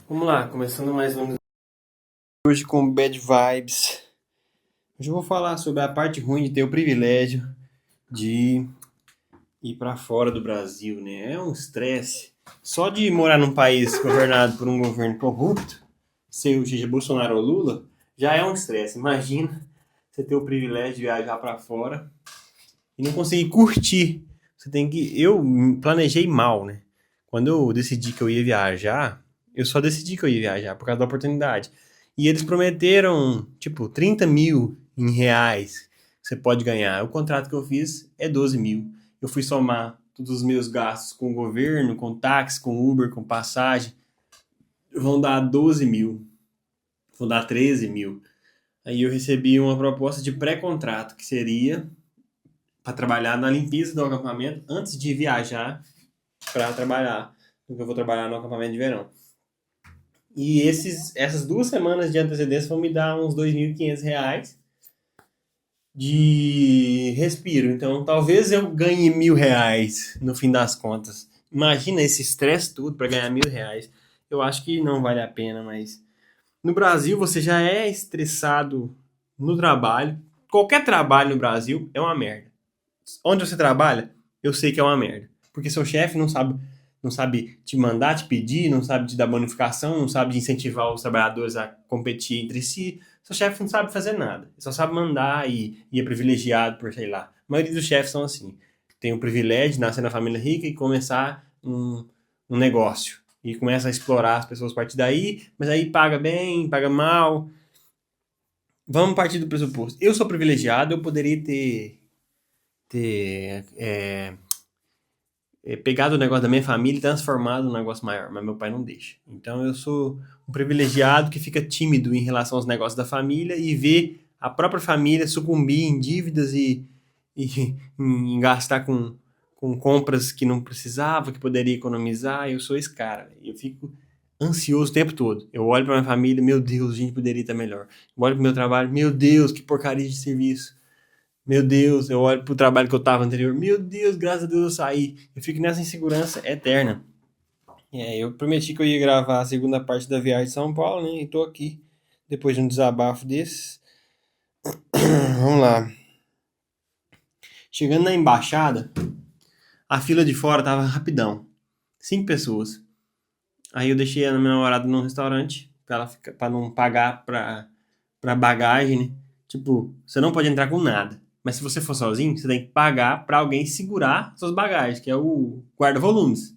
Vamos lá, começando mais um hoje com Bad Vibes. Hoje eu vou falar sobre a parte ruim de ter o privilégio de ir para fora do Brasil, né? É um estresse. Só de morar num país governado por um governo corrupto, seja Bolsonaro ou Lula, já é um estresse. Imagina você ter o privilégio de viajar para fora e não conseguir curtir. Você tem que. Eu planejei mal, né? Quando eu decidi que eu ia viajar, eu só decidi que eu ia viajar por causa da oportunidade. E eles prometeram, tipo, 30 mil em reais que você pode ganhar. O contrato que eu fiz é 12 mil. Eu fui somar todos os meus gastos com o governo, com táxi, com Uber, com passagem. Vão dar 12 mil. Vão dar 13 mil. Aí eu recebi uma proposta de pré-contrato, que seria para trabalhar na limpeza do acampamento antes de viajar para trabalhar, porque eu vou trabalhar no acampamento de verão. E essas 2 semanas de antecedência vão me dar uns R$ 2.500 de respiro. Então, talvez eu ganhe R$ 1.000 no fim das contas. Imagina esse estresse tudo para ganhar R$ 1.000. Eu acho que não vale a pena, mas no Brasil você já é estressado no trabalho. Qualquer trabalho no Brasil é uma merda. Onde você trabalha, eu sei que é uma merda. Porque seu chefe não sabe te mandar, te pedir, não sabe te dar bonificação, não sabe incentivar os trabalhadores a competir entre si. Seu chefe não sabe fazer nada. Ele só sabe mandar e é privilegiado por, sei lá. A maioria dos chefes são assim. Tem o privilégio de nascer na família rica e começar um negócio. E começa a explorar as pessoas a partir daí, mas aí paga bem, paga mal. Vamos partir do pressuposto. Eu sou privilegiado, eu poderia ter pegado o negócio da minha família e transformado num negócio maior, mas meu pai não deixa. Então eu sou um privilegiado que fica tímido em relação aos negócios da família e vê a própria família sucumbir em dívidas e em gastar com compras que não precisava, que poderia economizar. Eu sou esse cara. Eu fico ansioso o tempo todo. Eu olho para minha família, meu Deus, a gente poderia estar melhor. Eu olho para o meu trabalho, meu Deus, que porcaria de serviço. Meu Deus, eu olho pro trabalho que eu tava anterior. Meu Deus, graças a Deus eu saí. Eu fico nessa insegurança eterna. Eu prometi que eu ia gravar a segunda parte da viagem de São Paulo, né? E tô aqui. Depois de um desabafo desses. Vamos lá. Chegando na embaixada, a fila de fora tava rapidão. 5 pessoas. Aí eu deixei a minha namorada num restaurante pra não pagar pra bagagem, né? Tipo, você não pode entrar com nada. Mas se você for sozinho, você tem que pagar pra alguém segurar suas bagagens, que é o guarda-volumes.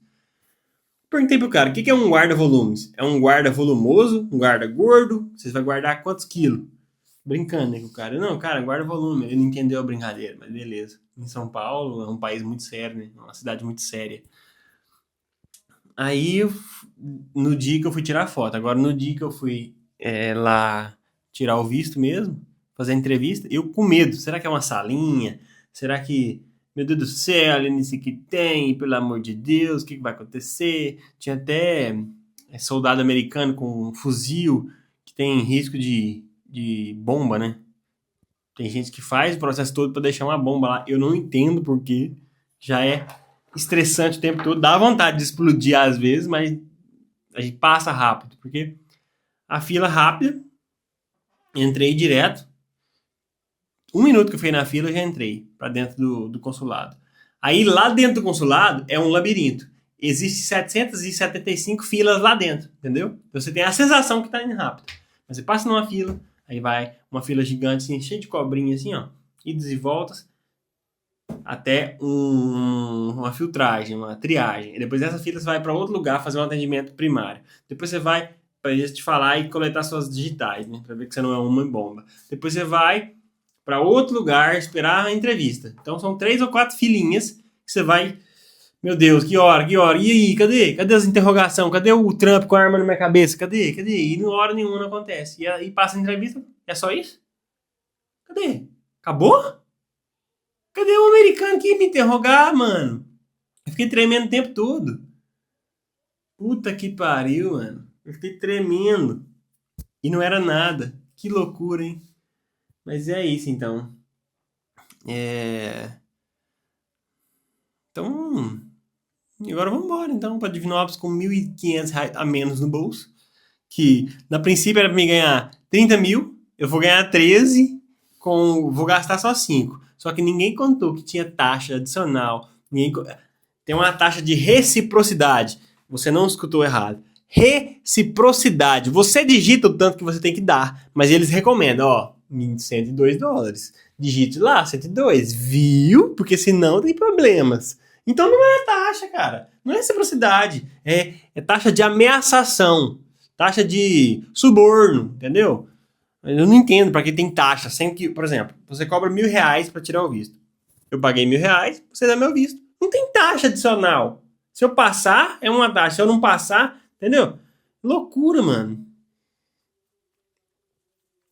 Perguntei pro cara, o que é um guarda-volumes? É um guarda volumoso? Um guarda gordo? Você vai guardar quantos quilos? Brincando, né, com o cara. Não, cara, guarda-volume. Ele não entendeu a brincadeira, mas beleza. Em São Paulo, é um país muito sério, né? Uma cidade muito séria. Aí, no dia que eu fui tirar foto, agora no dia que eu fui lá tirar o visto mesmo, fazer a entrevista, eu com medo. Será que é uma salinha? Será que, meu Deus do céu, além disso que tem, pelo amor de Deus, o que vai acontecer? Tinha até soldado americano com um fuzil que tem risco de bomba, né? Tem gente que faz o processo todo para deixar uma bomba lá. Eu não entendo porque já é estressante o tempo todo. Dá vontade de explodir às vezes, mas a gente passa rápido. Porque a fila rápida, entrei direto. 1 minuto que eu fui na fila, eu já entrei para dentro do consulado. Aí lá dentro do consulado é um labirinto. Existem 775 filas lá dentro, entendeu? Você tem a sensação que tá indo rápido. Mas você passa numa fila, aí vai uma fila gigante, assim, cheia de cobrinha, assim, ó. Idas e voltas até uma filtragem, uma triagem. E depois dessa fila você vai para outro lugar fazer um atendimento primário. Depois você vai para eles te falar e coletar suas digitais, né? Para ver que você não é uma bomba. Depois você vai para outro lugar esperar a entrevista. Então são 3 ou 4 filinhas que você vai. Meu Deus, que hora, que hora? E aí, cadê? Cadê as interrogações? Cadê o Trump com a arma na minha cabeça? Cadê? Cadê? E não hora nenhuma não acontece. E aí passa a entrevista, é só isso? Cadê? Acabou? Cadê o americano que ia me interrogar, mano? Eu fiquei tremendo o tempo todo. Puta que pariu, mano. Eu fiquei tremendo. E não era nada. Que loucura, hein? Mas é isso, então. É... Então, agora vamos embora, então, para Divinópolis com R$ 1.500 a menos no bolso. que na princípio era pra mim ganhar 30 mil, eu vou ganhar 13, vou gastar só 5. Só que ninguém contou que tinha taxa adicional. Tem uma taxa de reciprocidade. Você não escutou errado. Reciprocidade. Você digita o tanto que você tem que dar, mas eles recomendam, ó, $102. Digite lá, 102, viu? Porque senão tem problemas. Então não é taxa, cara. Não é reciprocidade. É taxa de ameaçação. Taxa de suborno, entendeu? Eu não entendo pra que tem taxa. Sempre que, por exemplo, você cobra R$1.000 pra tirar o visto. Eu paguei R$1.000, você dá meu visto. Não tem taxa adicional. Se eu passar, é uma taxa. Se eu não passar, entendeu? Loucura, mano.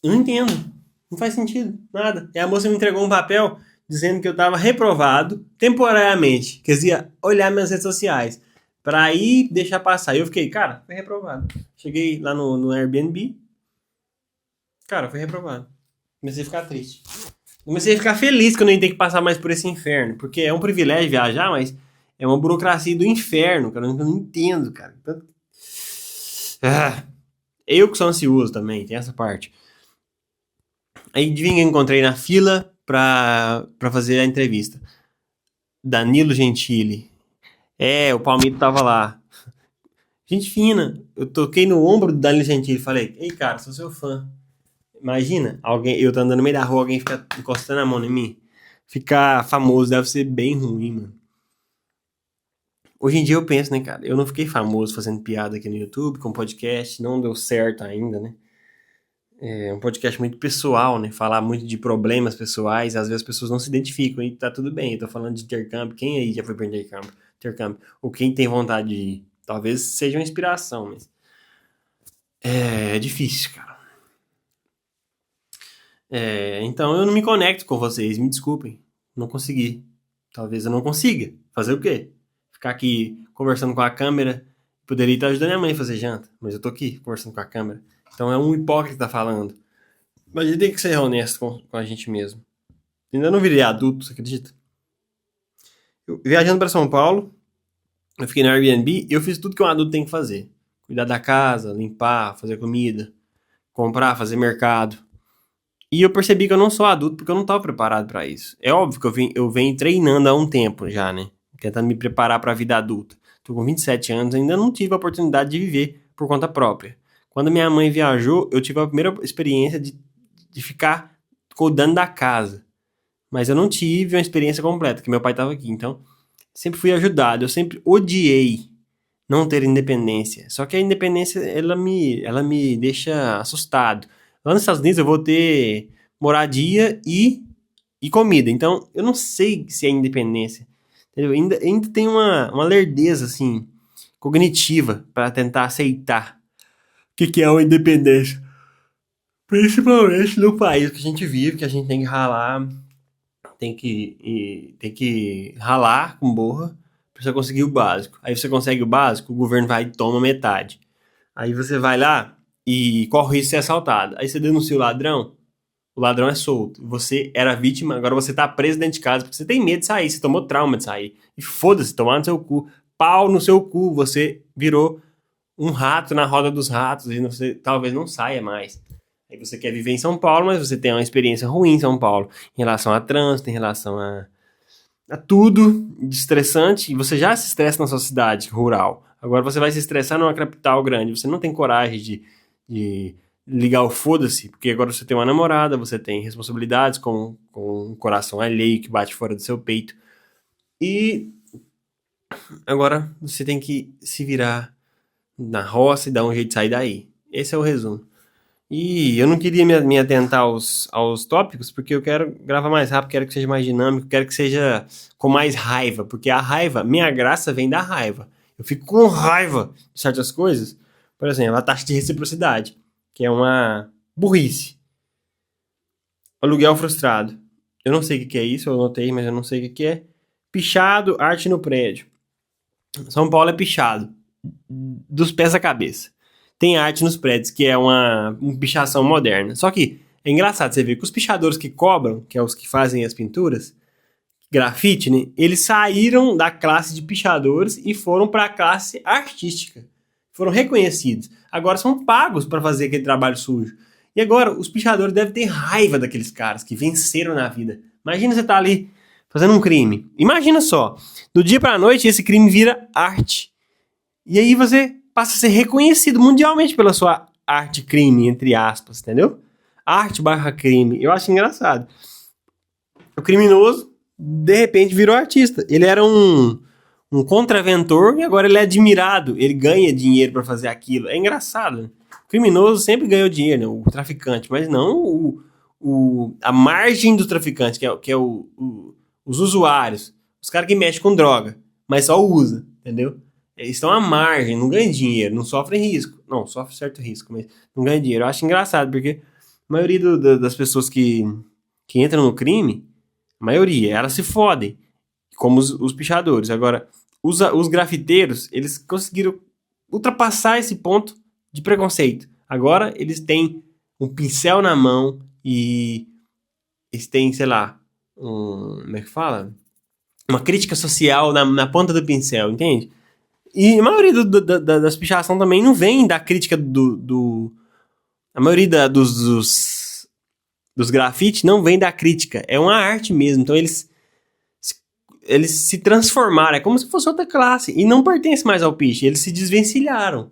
Eu não entendo. Não faz sentido. Nada. E a moça me entregou um papel dizendo que eu tava reprovado temporariamente. Quer dizer, olhar minhas redes sociais. Pra ir deixar passar. E eu fiquei, cara, foi reprovado. Cheguei lá no Airbnb. Cara, foi reprovado. Comecei a ficar triste. Comecei a ficar feliz que eu nem tenho que passar mais por esse inferno. Porque é um privilégio viajar, mas é uma burocracia do inferno, cara. Eu não entendo, cara. Eu que sou ansioso também, tem essa parte. Aí adivinha quem eu encontrei na fila pra fazer a entrevista? Danilo Gentili. O Palmito tava lá. Gente fina. Eu toquei no ombro do Danilo Gentili e falei, ei, cara, sou seu fã. Imagina, eu tô andando no meio da rua, alguém fica encostando a mão em mim. Ficar famoso deve ser bem ruim, mano. Hoje em dia eu penso, né, cara? Eu não fiquei famoso fazendo piada aqui no YouTube, com podcast, não deu certo ainda, né? É um podcast muito pessoal, né? Falar muito de problemas pessoais, às vezes as pessoas não se identificam e tá tudo bem. Eu tô falando de intercâmbio, quem aí já foi pra intercâmbio? Ou quem tem vontade de ir? Talvez seja uma inspiração, mas é difícil, cara. Então eu não me conecto com vocês, me desculpem. Não consegui. Talvez eu não consiga. Fazer o quê? Ficar aqui conversando com a câmera. Poderia estar ajudando minha mãe a fazer janta, mas eu tô aqui conversando com a câmera. Então é um hipócrita falando. Mas a gente tem que ser honesto com a gente mesmo. Ainda não virei adulto, você acredita? Viajando para São Paulo, eu fiquei no Airbnb e eu fiz tudo que um adulto tem que fazer. Cuidar da casa, limpar, fazer comida, comprar, fazer mercado. E eu percebi que eu não sou adulto porque eu não estava preparado para isso. É óbvio que eu venho treinando há um tempo já, né? Tentando me preparar para a vida adulta. Tô com 27 anos, ainda não tive a oportunidade de viver por conta própria. Quando minha mãe viajou, eu tive a primeira experiência de ficar cuidando da casa. Mas eu não tive uma experiência completa, porque meu pai estava aqui. Então, sempre fui ajudado. Eu sempre odiei não ter independência. Só que a independência, ela me deixa assustado. Lá nos Estados Unidos eu vou ter moradia e comida. Então, eu não sei se é independência. Entendeu? Ainda tem uma lerdeza, assim, cognitiva para tentar aceitar o que é uma independência. Principalmente no país que a gente vive, que a gente tem que ralar, tem que ralar com borra pra você conseguir o básico. Aí você consegue o básico, o governo vai e toma metade. Aí você vai lá e corre o risco de ser assaltado. Aí você denuncia o ladrão é solto. Você era vítima, agora você tá preso dentro de casa porque você tem medo de sair, você tomou trauma de sair. E foda-se, tomar no seu cu. Pau no seu cu, você virou um rato na roda dos ratos e você talvez não saia mais. Aí você quer viver em São Paulo, mas você tem uma experiência ruim em São Paulo, em relação a trânsito, em relação a tudo de estressante, e você já se estressa na sua cidade rural. Agora você vai se estressar numa capital grande, você não tem coragem de ligar o foda-se, porque agora você tem uma namorada, você tem responsabilidades com um coração alheio que bate fora do seu peito. E agora você tem que se virar na roça e dar um jeito de sair daí. Esse é o resumo. E eu não queria me atentar aos tópicos, porque eu quero gravar mais rápido, quero que seja mais dinâmico, quero que seja com mais raiva, porque a raiva, minha graça vem da raiva. Eu fico com raiva de certas coisas. Por exemplo, a taxa de reciprocidade, que é uma burrice. Aluguel frustrado. Eu não sei o que é isso, eu anotei, mas eu não sei o que é. Pichado, arte no prédio. São Paulo é pichado, dos pés à cabeça. Tem arte nos prédios, que é uma pichação moderna. Só que é engraçado você ver que os pichadores que cobram, que é os que fazem as pinturas, grafite, né? Eles saíram da classe de pichadores e foram para a classe artística. Foram reconhecidos. agora são pagos para fazer aquele trabalho sujo. E agora os pichadores devem ter raiva daqueles caras que venceram na vida. Imagina você tá ali fazendo um crime. Imagina só, do dia pra noite esse crime vira arte. E aí você passa a ser reconhecido mundialmente pela sua arte-crime, entre aspas, entendeu? Arte/crime. Eu acho engraçado. O criminoso, de repente, virou artista. Ele era um contraventor e agora ele é admirado. Ele ganha dinheiro pra fazer aquilo. É engraçado. Né? O criminoso sempre ganhou dinheiro, né? O traficante, mas não a margem do traficante, que é os usuários. Os caras que mexem com droga, mas só usa, entendeu? Eles estão à margem, não ganham dinheiro, não sofrem risco. Não, sofre certo risco, mas não ganham dinheiro. Eu acho engraçado, porque a maioria das pessoas que entram no crime, a maioria, elas se fodem, como os pichadores. Agora, os grafiteiros, eles conseguiram ultrapassar esse ponto de preconceito. Agora, eles têm um pincel na mão e eles têm, sei lá, como é que fala? Uma crítica social na ponta do pincel, entende? E a maioria das pichações também não vem da crítica a maioria dos grafites não vem da crítica. É uma arte mesmo. Então eles se transformaram. É como se fosse outra classe. E não pertence mais ao piche. Eles se desvencilharam.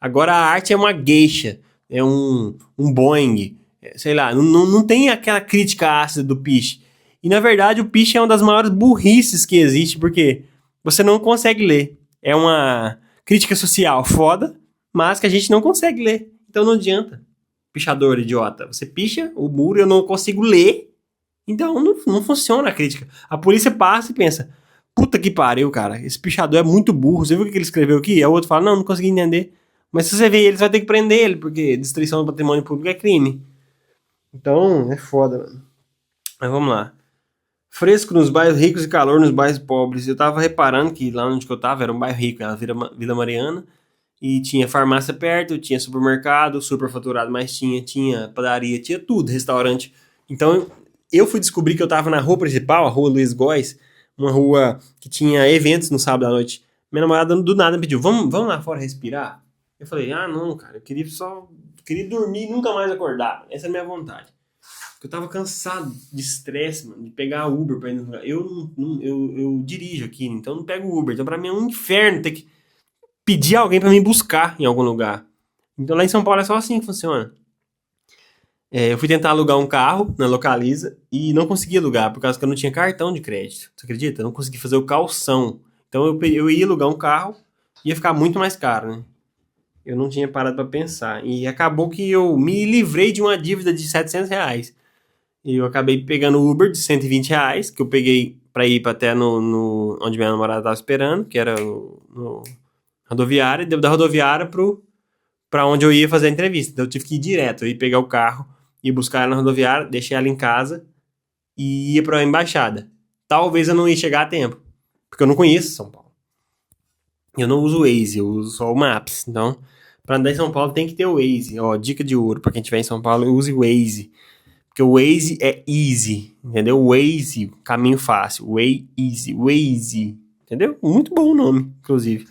Agora a arte é uma geisha. É um Boeing. Sei lá. Não tem aquela crítica ácida do piche. E na verdade o piche é uma das maiores burrices que existe. Porque você não consegue ler. É uma crítica social foda, mas que a gente não consegue ler. Então não adianta. Pichador idiota. Você picha o muro e eu não consigo ler. Então não funciona a crítica. A polícia passa e pensa, puta que pariu, cara. Esse pichador é muito burro. Você viu o que ele escreveu aqui? Aí o outro fala, não consegui entender. Mas se você ver ele, você vai ter que prender ele, porque destruição do patrimônio público é crime. Então, é foda, mano. Mas vamos lá. Fresco nos bairros ricos e calor nos bairros pobres. Eu tava reparando que lá onde eu tava era um bairro rico, era Vila Mariana, e tinha farmácia perto, tinha supermercado, superfaturado, mas tinha padaria, tinha tudo, restaurante. Então eu fui descobrir que eu tava na rua principal, a rua Luiz Góes, uma rua que tinha eventos no sábado à noite. Minha namorada do nada me pediu, vamos lá fora respirar? Eu falei, não, cara, eu queria dormir e nunca mais acordar. Essa é a minha vontade. Porque eu tava cansado de estresse, mano, de pegar Uber pra ir no lugar. Eu dirijo aqui, então eu não pego Uber. Então pra mim é um inferno ter que pedir alguém pra me buscar em algum lugar. Então lá em São Paulo é só assim que funciona. Eu fui tentar alugar um carro na Localiza e não consegui alugar, por causa que eu não tinha cartão de crédito. Você acredita? Eu não consegui fazer o calção. Então eu ia alugar um carro, ia ficar muito mais caro, né? Eu não tinha parado pra pensar. E acabou que eu me livrei de uma dívida de R$ 700. E eu acabei pegando o Uber de R$ 120, que eu peguei pra ir até no onde minha namorada tava esperando, que era no rodoviária, e da rodoviária pra onde eu ia fazer a entrevista. Então eu tive que ir direto, eu ia pegar o carro, ir buscar ela na rodoviária, deixei ela em casa e ia pra embaixada. Talvez eu não ia chegar a tempo, porque eu não conheço São Paulo. Eu não uso o Waze, eu uso só o Maps. Então, pra andar em São Paulo tem que ter o Waze. Ó, dica de ouro, pra quem estiver em São Paulo, use o Waze. Porque o Waze é easy, entendeu? Waze, caminho fácil. Waze, entendeu? Muito bom o nome, inclusive.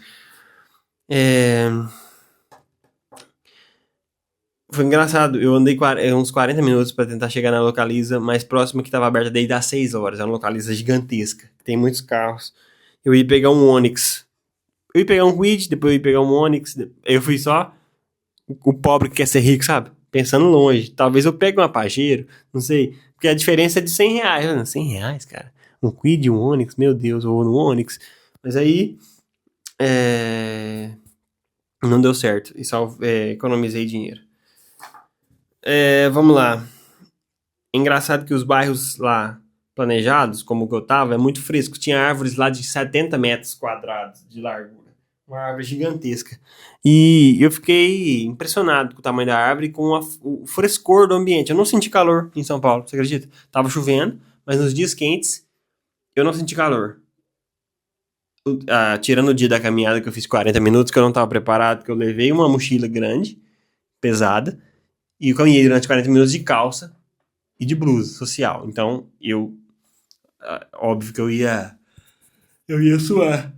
Foi engraçado, eu andei uns 40 minutos pra tentar chegar na Localiza mais próxima, que tava aberta desde as 6 horas. É uma Localiza gigantesca, tem muitos carros. Eu ia pegar um Onix. Eu ia pegar um Kwid, depois eu ia pegar um Onix. Eu fui só o pobre que quer ser rico, sabe? Pensando longe. Talvez eu pegue uma Pajero, não sei. Porque a diferença é de R$ 100. R$ 100, cara. Um Kwid e um Onix, meu Deus, eu vou no Onix. Mas aí, não deu certo. E só economizei dinheiro. Vamos lá. É engraçado que os bairros lá planejados, como o que eu tava, é muito fresco. Tinha árvores lá de 70 metros quadrados de largura. Uma árvore gigantesca. E eu fiquei impressionado com o tamanho da árvore e com o frescor do ambiente. Eu não senti calor em São Paulo, você acredita? Tava chovendo, mas nos dias quentes eu não senti calor. Tirando o dia da caminhada que eu fiz 40 minutos, que eu não tava preparado, que eu levei uma mochila grande, pesada, e eu caminhei durante 40 minutos de calça e de blusa social. Então, óbvio que eu ia suar.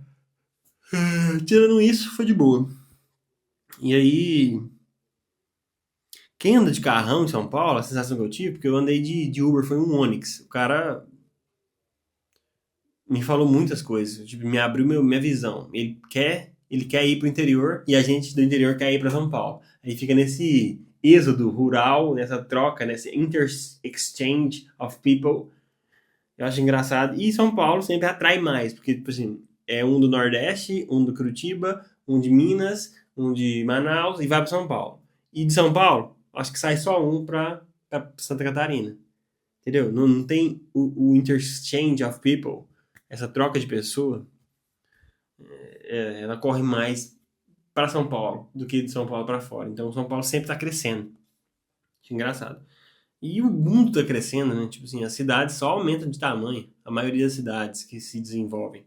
Tirando isso, foi de boa. E aí, quem anda de carrão em São Paulo, a sensação que eu tive, porque eu andei de Uber, foi um Onix. O cara me falou muitas coisas, tipo, me abriu minha visão. Ele quer ir pro interior e a gente do interior quer ir para São Paulo. Aí fica nesse êxodo rural, nessa troca, nesse inter-exchange of people. Eu acho engraçado. E São Paulo sempre atrai mais, porque, tipo assim, é um do Nordeste, um do Curitiba, um de Minas, um de Manaus e vai para São Paulo. E de São Paulo, acho que sai só um para Santa Catarina. Entendeu? Não tem o interchange of people, essa troca de pessoa, ela corre mais para São Paulo do que de São Paulo para fora. Então, São Paulo sempre está crescendo. Acho engraçado. E o mundo está crescendo, né? Tipo assim, as cidades só aumentam de tamanho. A maioria das cidades que se desenvolvem.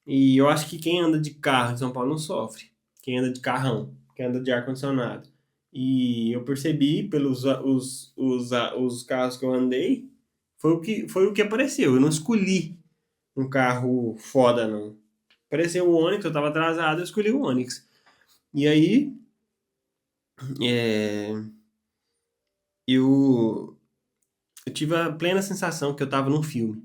E eu acho que quem anda de carro em São Paulo não sofre. Quem anda de carrão, quem anda de ar-condicionado. E eu percebi pelos os carros que eu andei, foi o que apareceu. Eu não escolhi um carro foda, não. Apareceu o Onix, eu tava atrasado, eu escolhi o Onix. E aí, é, eu tive a plena sensação que eu tava num filme.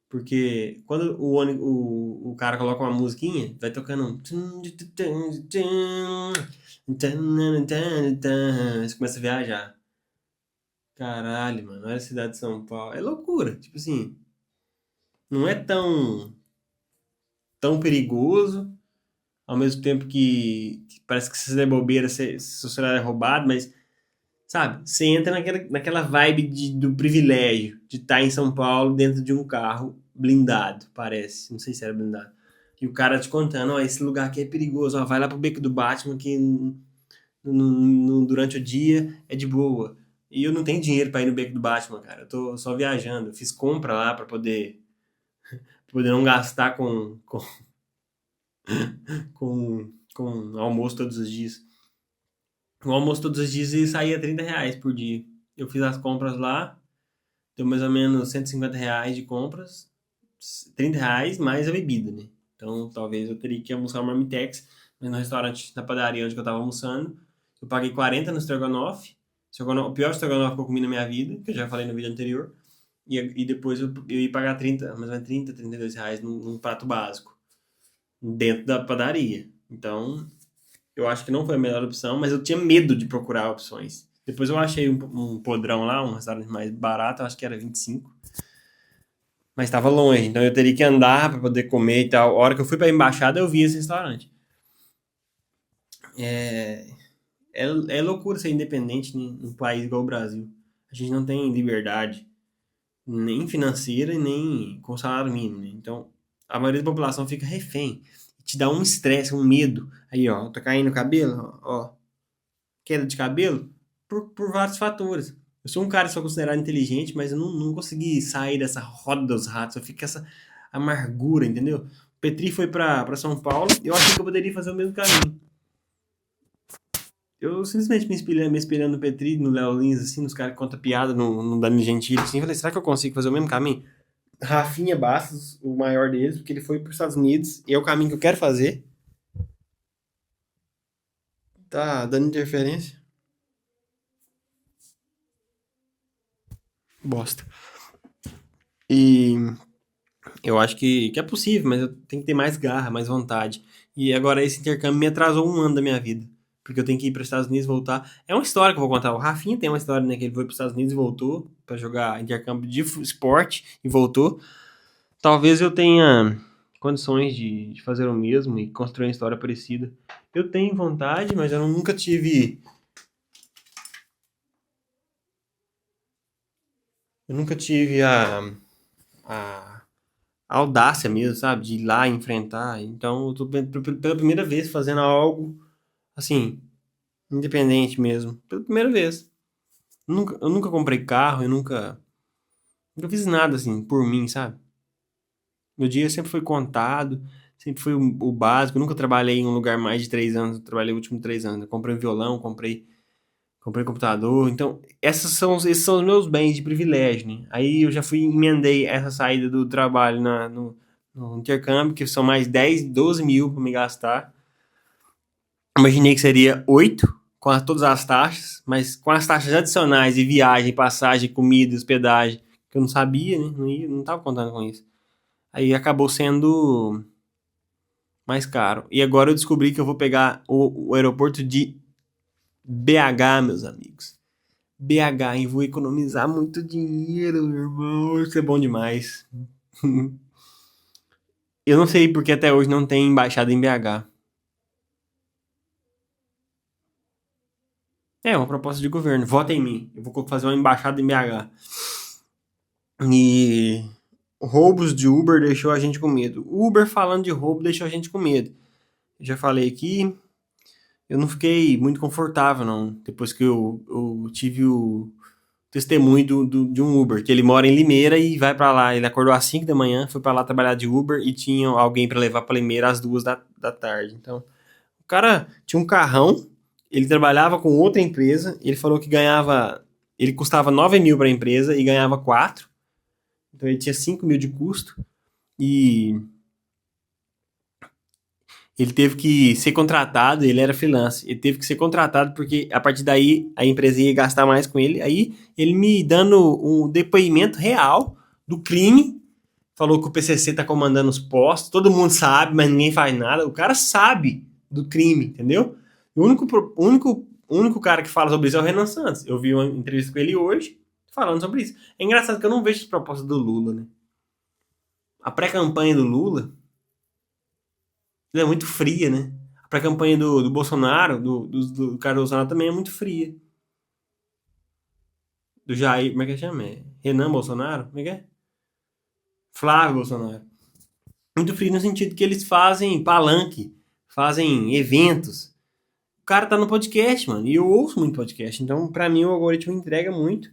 Porque quando o cara coloca uma musiquinha, vai tocando um. Você começa a viajar. Caralho, mano, olha a cidade de São Paulo. É loucura. Tipo assim, não é tão perigoso, ao mesmo tempo que parece que se você der bobeira, seu celular é roubado, mas, sabe, você entra naquela vibe do privilégio de estar em São Paulo dentro de um carro blindado, parece. Não sei se era blindado. E o cara te contando, ó, esse lugar aqui é perigoso, ó, vai lá pro Beco do Batman que durante o dia é de boa. E eu não tenho dinheiro pra ir no Beco do Batman, cara. Eu tô só viajando. Eu fiz compra lá pra poder não gastar com almoço todos os dias. O almoço todos os dias e saía R$ 30 por dia. Eu fiz as compras lá, deu mais ou menos R$ 150 de compras, R$ 30 mais a bebida, né? Então talvez eu teria que almoçar uma Marmitex, mas no restaurante, na padaria onde eu tava almoçando, eu paguei 40 no estrogonofe, o pior estrogonofe que eu comi na minha vida, que eu já falei no vídeo anterior, e depois eu ia pagar 30, mais ou menos R$ 32 num prato básico, dentro da padaria. Então, eu acho que não foi a melhor opção, mas eu tinha medo de procurar opções. Depois eu achei um podrão lá, um restaurante mais barato, eu acho que era 25, mas estava longe, então eu teria que andar para poder comer e tal. A hora que eu fui para a embaixada, eu vi esse restaurante. É, é loucura ser independente num país igual o Brasil. A gente não tem liberdade, nem financeira e nem com salário mínimo, né? Então, a maioria da população fica refém. Te dá um estresse, um medo. Aí, ó, tá caindo o cabelo, ó, queda de cabelo por vários fatores. Eu sou um cara que sou considerado inteligente, mas eu não consegui sair dessa roda dos ratos. Eu fico com essa amargura, entendeu? O Petri foi pra São Paulo, eu achei que eu poderia fazer o mesmo caminho. Eu simplesmente me espelhando no Petri, no Léo Lins, assim, nos caras que contam piada, no Danilo Gentili, assim, falei, será que eu consigo fazer o mesmo caminho? Rafinha Bastos, o maior deles, porque ele foi para os Estados Unidos, e é o caminho que eu quero fazer. Tá dando interferência? Bosta. E eu acho que é possível, mas eu tenho que ter mais garra, mais vontade. E agora esse intercâmbio me atrasou um ano da minha vida. Porque eu tenho que ir para os Estados Unidos e voltar. É uma história que eu vou contar. O Rafinha tem uma história, né? Que ele foi para os Estados Unidos e voltou para jogar intercâmbio de esporte e voltou. Talvez eu tenha condições de fazer o mesmo e construir uma história parecida. Eu tenho vontade, mas eu nunca tive a audácia mesmo, sabe? De ir lá e enfrentar. Então, eu tô pela primeira vez fazendo algo, assim, independente mesmo. Pela primeira vez. Eu nunca comprei carro, eu nunca fiz nada, assim, por mim, sabe? Meu dia sempre foi contado, sempre foi o básico. Eu nunca trabalhei em um lugar mais de 3 anos. Eu trabalhei os últimos 3 anos. Eu comprei um violão, comprei computador. Então, esses são os meus bens de privilégio, né? Aí eu já emendei essa saída do trabalho no intercâmbio, que são mais 10, 12 mil para me gastar. Imaginei que seria 8 com todas as taxas, mas com as taxas adicionais de viagem, passagem, comida, hospedagem, que eu não sabia, né? Não tava contando com isso. Aí acabou sendo mais caro. E agora eu descobri que eu vou pegar o aeroporto de BH, meus amigos. BH, e vou economizar muito dinheiro, meu irmão. Isso é bom demais. Eu não sei porque até hoje não tem embaixada em BH. É uma proposta de governo. Vota em mim. Eu vou fazer uma embaixada em BH. E roubos de Uber deixou a gente com medo. Uber falando de roubo deixou a gente com medo. Eu já falei aqui, eu não fiquei muito confortável, não. Depois que eu tive o testemunho de um Uber, que ele mora em Limeira e vai pra lá. Ele acordou às 5 da manhã, foi pra lá trabalhar de Uber e tinha alguém pra levar pra Limeira às 2 da tarde. Então, o cara tinha um carrão, ele trabalhava com outra empresa, ele falou que ganhava. Ele custava 9 mil pra empresa e ganhava 4. Então ele tinha 5 mil de custo. E ele teve que ser contratado, ele era freelance, ele teve que ser contratado porque a partir daí a empresa ia gastar mais com ele. Aí ele me dando um depoimento real do crime, falou que o PCC tá comandando os postos, todo mundo sabe, mas ninguém faz nada. O cara sabe do crime, entendeu? O único cara que fala sobre isso é o Renan Santos. Eu vi uma entrevista com ele hoje falando sobre isso. É engraçado que eu não vejo as propostas do Lula, né? A pré-campanha do Lula é muito fria, né? A pré-campanha do Bolsonaro, do Carlos Bolsonaro também é muito fria. Do Jair, como é que chama? Renan Bolsonaro? Como é que é? Flávio Bolsonaro. Muito frio no sentido que eles fazem palanque, fazem eventos. O cara tá no podcast, mano, e eu ouço muito podcast, então pra mim o algoritmo entrega muito.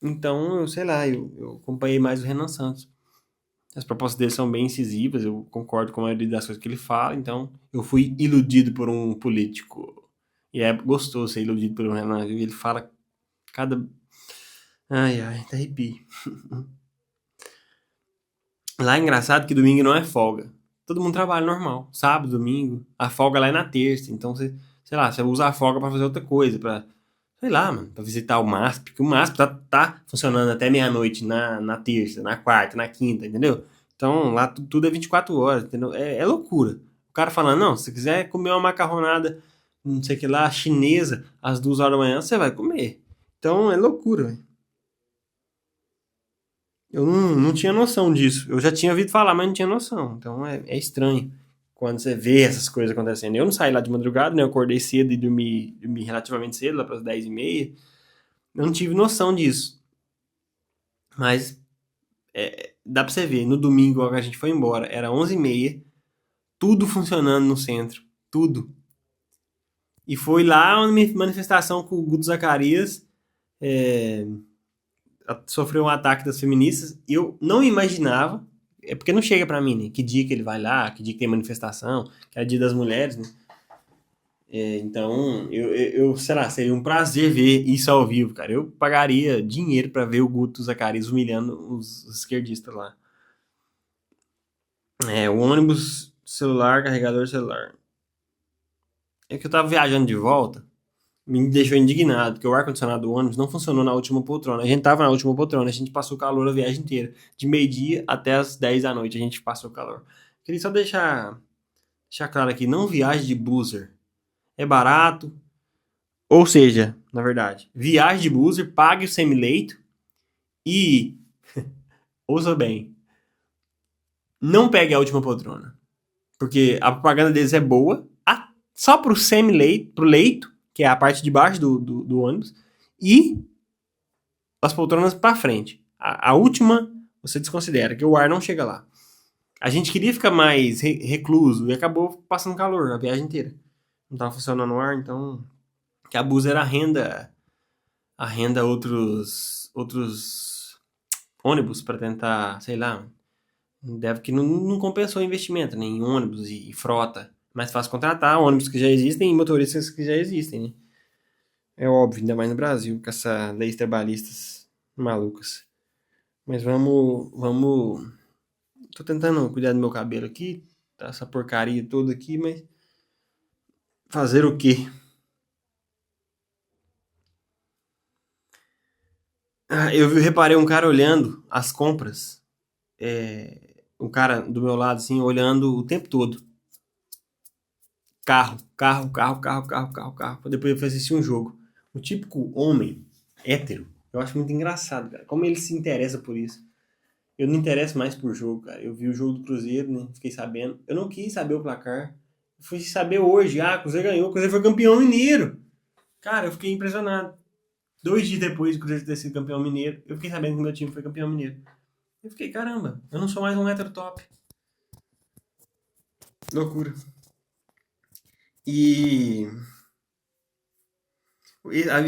Então, eu sei lá, eu acompanhei mais o Renan Santos. As propostas dele são bem incisivas, eu concordo com a maioria das coisas que ele fala, então eu fui iludido por um político. E é gostoso ser iludido por um Renan, viu? Ele fala cada. Ai, ai, até arrepio. Lá é engraçado que domingo não é folga. Todo mundo trabalha normal. Sábado, domingo. A folga lá é na terça. Então você, sei lá, você usa a folga pra fazer outra coisa, pra, sei lá, mano, pra visitar o MASP, porque o MASP tá funcionando até meia-noite na terça, na quarta, na quinta, entendeu? Então lá tudo é 24 horas, entendeu? É loucura. O cara falando, não, se você quiser comer uma macarronada, não sei o que lá, chinesa, às 2 horas da manhã, você vai comer. Então é loucura, velho. Eu não tinha noção disso. Eu já tinha ouvido falar, mas não tinha noção. Então é estranho quando você vê essas coisas acontecendo. Eu não saí lá de madrugada, né? Eu acordei cedo e dormi relativamente cedo, lá para as 10h30. Eu não tive noção disso. Mas dá pra você ver, no domingo que a gente foi embora, era 11h30, tudo funcionando no centro. Tudo. E foi lá uma manifestação com o Guto Zacarias. é, Sofreu um ataque das feministas. Eu não imaginava, é porque não chega pra mim, né? Que dia que ele vai lá, que dia que tem manifestação, que é dia das mulheres, né? Então, sei lá, seria um prazer ver isso ao vivo, cara. Eu pagaria dinheiro pra ver o Guto Zacarias humilhando os esquerdistas lá. O ônibus, celular, carregador celular. É que eu tava viajando de volta, me deixou indignado, porque o ar-condicionado do ônibus não funcionou na última poltrona. A gente tava na última poltrona, a gente passou calor a viagem inteira. De meio-dia até as 10 da noite a gente passou calor. Queria só deixar claro aqui, não viaje de buzzer. É barato, ou seja, na verdade, viaje de buzzer, pague o semileito e, ouça bem, não pegue a última poltrona. Porque a propaganda deles é boa, só pro semileito, pro leito, que é a parte de baixo do ônibus, e as poltronas para frente. A última você desconsidera, que o ar não chega lá. A gente queria ficar mais recluso e acabou passando calor a viagem inteira. Não tava funcionando o ar, então que a Bus era arrenda outros ônibus para tentar, sei lá, deve que não compensou o investimento, né, em ônibus e frota. Mais fácil contratar ônibus que já existem e motoristas que já existem, né? É óbvio, ainda mais no Brasil, com essas leis trabalhistas malucas. Mas vamos. Tô tentando cuidar do meu cabelo aqui, tá essa porcaria toda aqui, mas Fazer o quê? Eu reparei um cara olhando as compras. Um cara do meu lado, assim, olhando o tempo todo. Carro, carro, carro, carro, carro, carro, carro. Depois eu fui assistir um jogo. O típico homem hétero, eu acho muito engraçado, cara. Como ele se interessa por isso. Eu não me interesso mais por jogo, cara. Eu vi o jogo do Cruzeiro, né? Fiquei sabendo. Eu não quis saber o placar. Fui saber hoje. Ah, o Cruzeiro ganhou. O Cruzeiro foi campeão mineiro. Cara, eu fiquei impressionado. 2 dias depois do Cruzeiro ter sido campeão mineiro, eu fiquei sabendo que meu time foi campeão mineiro. Eu fiquei, caramba, eu não sou mais um hétero top. Loucura. E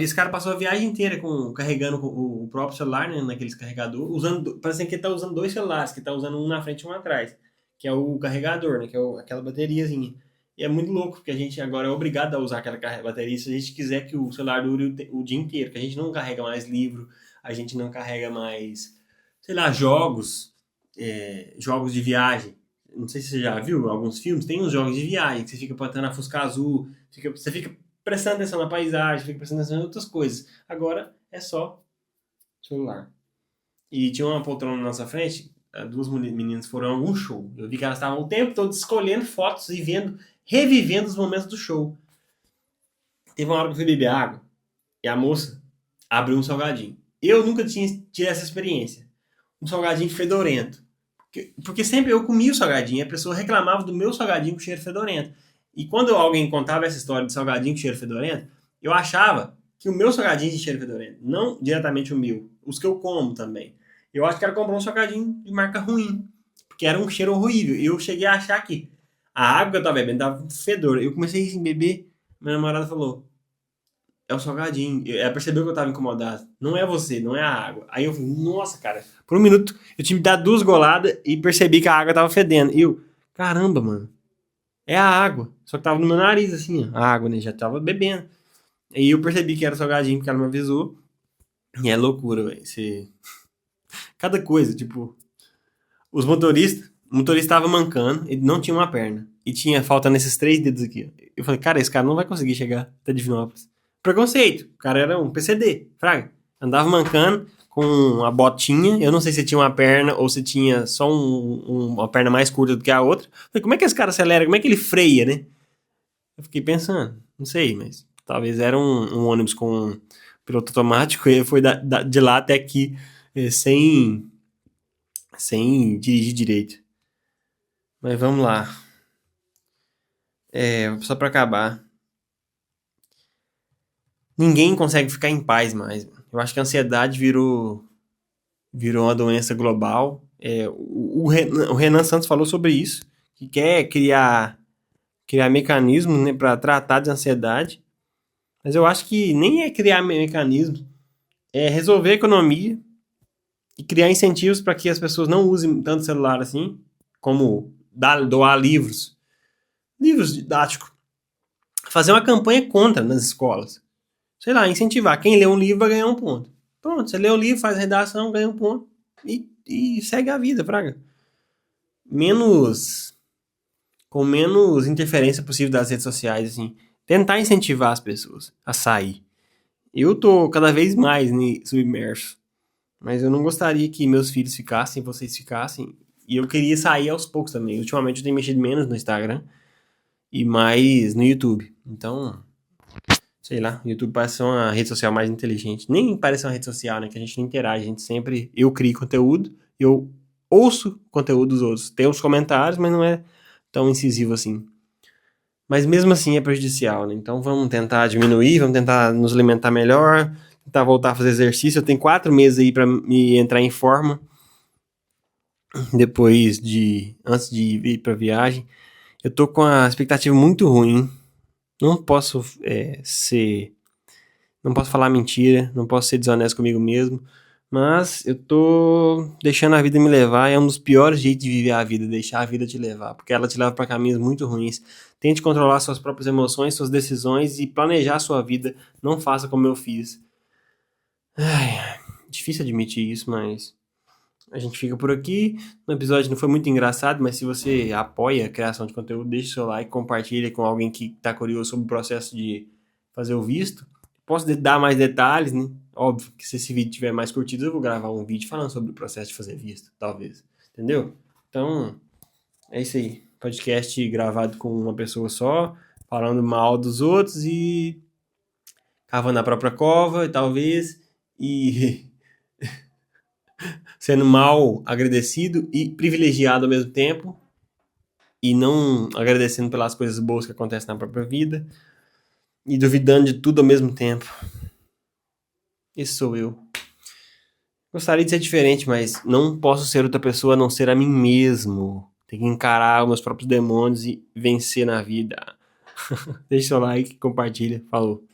esse cara passou a viagem inteira carregando o próprio celular, né, naqueles carregador, usando, parecendo que ele tá usando dois celulares, que tá usando um na frente e um atrás, que é o carregador, né, que é aquela bateriazinha. E é muito louco, porque a gente agora é obrigado a usar aquela bateria se a gente quiser que o celular dure o dia inteiro, que a gente não carrega mais livro, a gente não carrega mais, sei lá, jogos de viagem. Não sei se você já viu alguns filmes, tem uns jogos de viagem, que você fica botando a Fusca azul, você fica prestando atenção na paisagem, fica prestando atenção em outras coisas. Agora é só celular. E tinha uma poltrona na nossa frente, duas meninas foram a algum show. Eu vi que elas estavam o tempo todo escolhendo fotos e revivendo os momentos do show. Teve uma hora que eu fui beber água e a moça abriu um salgadinho. Eu nunca tinha tido essa experiência. Um salgadinho fedorento. Porque sempre eu comia o salgadinho e a pessoa reclamava do meu salgadinho com cheiro fedorento. E quando alguém contava essa história de salgadinho com cheiro fedorento, eu achava que o meu salgadinho de cheiro fedorento, não diretamente o meu, os que eu como também. Eu acho que ela comprou um salgadinho de marca ruim, porque era um cheiro horrível. E eu cheguei a achar que a água que eu tava bebendo dava um fedor. Eu comecei assim, a beber, minha namorada falou, é o salgadinho. Ela percebeu que eu tava incomodado. Não é você, não é a água. Aí eu falei, nossa, cara. Por um minuto, eu tive que dar 2 goladas e percebi que a água tava fedendo. E eu, caramba, mano. É a água. Só que tava no meu nariz, assim, ó. A água, né? Já tava bebendo. Aí eu percebi que era salgadinho, porque ela me avisou. E é loucura, velho. Cada coisa, tipo... O motorista tava mancando, ele não tinha uma perna. E tinha faltando esses 3 dedos aqui, ó. Eu falei, cara, esse cara não vai conseguir chegar até Divinópolis. Preconceito. O cara era um PCD, fraga. Andava mancando com a botinha. Eu não sei se tinha uma perna ou se tinha só uma perna mais curta do que a outra. Falei, como é que esse cara acelera? Como é que ele freia, né? Eu fiquei pensando, não sei, mas talvez era um ônibus com piloto automático e ele foi de lá até aqui sem dirigir direito. Mas vamos lá. Só pra acabar. Ninguém consegue ficar em paz mais. Eu acho que a ansiedade virou uma doença global. O Renan Santos falou sobre isso, que quer criar mecanismos, né, para tratar de ansiedade. Mas eu acho que nem é criar mecanismos, é resolver a economia e criar incentivos para que as pessoas não usem tanto celular assim, como doar livros didáticos. Fazer uma campanha contra nas escolas. Sei lá, incentivar. Quem lê um livro vai ganhar um ponto. Pronto, você lê o livro, faz redação, ganha um ponto. E segue a vida, praga. Com menos interferência possível das redes sociais, assim. Tentar incentivar as pessoas a sair. Eu tô cada vez mais submerso. Mas eu não gostaria que meus filhos ficassem, vocês ficassem. E eu queria sair aos poucos também. Ultimamente eu tenho mexido menos no Instagram e mais no YouTube. Então, sei lá, o YouTube parece ser uma rede social mais inteligente. Nem parece uma rede social, né? Que a gente não interage, a gente sempre... Eu crio conteúdo, eu ouço conteúdo dos outros. Tem os comentários, mas não é tão incisivo assim. Mas mesmo assim é prejudicial, né? Então vamos tentar diminuir, vamos tentar nos alimentar melhor, tentar voltar a fazer exercício. Eu tenho 4 meses aí pra me entrar em forma. Antes de ir pra viagem. Eu tô com a expectativa muito ruim. Não posso não posso falar mentira, não posso ser desonesto comigo mesmo, mas eu tô deixando a vida me levar. É um dos piores jeitos de viver a vida, deixar a vida te levar, porque ela te leva para caminhos muito ruins. Tente controlar suas próprias emoções, suas decisões e planejar a sua vida. Não faça como eu fiz. Ai, difícil admitir isso, mas A gente fica por aqui. No episódio não foi muito engraçado, mas se você apoia a criação de conteúdo, deixa o seu like, compartilha com alguém que está curioso sobre o processo de fazer o visto. Posso dar mais detalhes, né? Óbvio que se esse vídeo tiver mais curtido, eu vou gravar um vídeo falando sobre o processo de fazer visto, talvez. Entendeu? Então, é isso aí. Podcast gravado com uma pessoa só, falando mal dos outros e cavando a própria cova, talvez, e sendo mal agradecido e privilegiado ao mesmo tempo, e não agradecendo pelas coisas boas que acontecem na própria vida, e duvidando de tudo ao mesmo tempo. Esse sou eu. Gostaria de ser diferente, mas não posso ser outra pessoa a não ser a mim mesmo. Tenho que encarar os meus próprios demônios e vencer na vida. Deixa seu like, compartilha. Falou.